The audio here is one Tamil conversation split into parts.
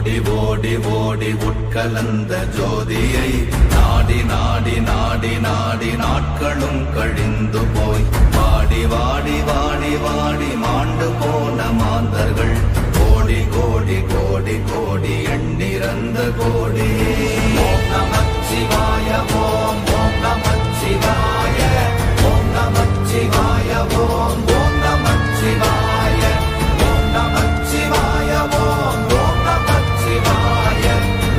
ஓடி ஓடி ஓடி உட்கலந்த ஜோதியை நாடி நாடி நாடி நாடி நாட்களும் கழிந்து போய் வாடி வாடி வாடி வாடி மாண்டு போன மாந்தர்கள் கோடி கோடி கோடி கோடி எண்ணிறந்த கோடி. ஓம் நமச்சிவாய ஓம் ஓம் நமச்சிவாய ஓம் நமச்சிவாய ஓம் ஓம் நமச்சிவாய ஓம் நமச்சிவாய ஓம் ஓம் நமச்சிவாய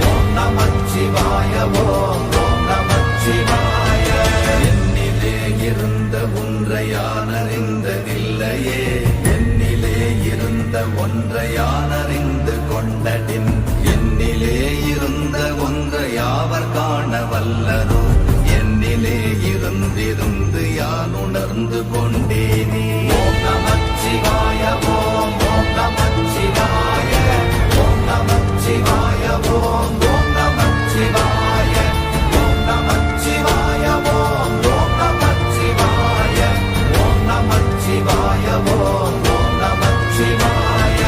ஓம் நமச்சிவாய ஓம் ஓம் நமச்சிவாய. என்னிலே இருந்த ஒன்றை யான் அறிந்ததில்லையே, என்னிலே இருந்த ஒன்றை யான் அறிந்து கொண்டடின், என்னிலே இருந்த ஒன்றை யாவர் காண வல்லரோ, என்னிலே இருந்திருந்து யான் உணர்ந்து கொண்டேனே. ஓம் நமச்சிவாய ஓம் ஓம் நமச்சிவாய ஓம் நமச்சிவாய ஓம் ஓம் நமச்சிவாய ஓம் நமச்சிவாய ஓம் ஓம் நமச்சிவாய ஓம் நமச்சிவாய ஓம் ஓம் நமச்சிவாய.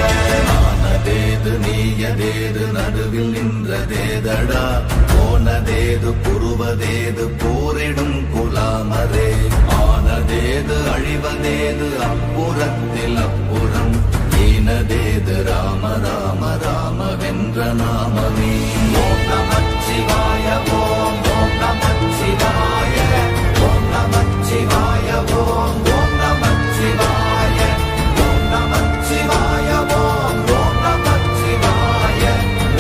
ஆனதேது நீயதேது நடுவில் நின்றதேதடா, போனதேது புருவதேது போரிடும் குலாமரே, ஆனதேது அழிவதேது அப்புறத்தில் அப்புறம், ஈனதேது ராம ராம ராம வென்ற நாமமே. ஓம் நமச்சிவாய ஓம் ஓம் நமச்சிவாய ஓம் நமச்சிவாய ஓம் ஓம் நமச்சிவாய ஓம் நமச்சிவாய ஓம் ஓம் நமச்சிவாய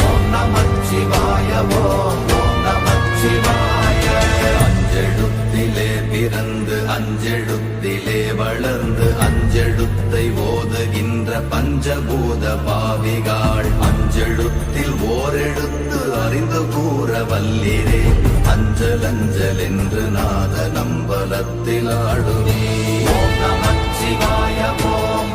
ஓம் நமச்சிவாய ஓம் ஓம் நமச்சிவாய. அஞ்செழுத்திலே பிறந்து அஞ்செழுத்திலே வளர்ந்து அஞ்செழுத்தை ஓதுகின்ற பஞ்சபூத பாவிகாள், அஞ்செழுத்தில் ஓரெழுத்து அறிந்து கூற வல்லிரே, அஞ்சல் அஞ்சல் என்று நாத நம்பலத்தில் ஆடுவே. ஓம் நமச்சிவாய ஓம்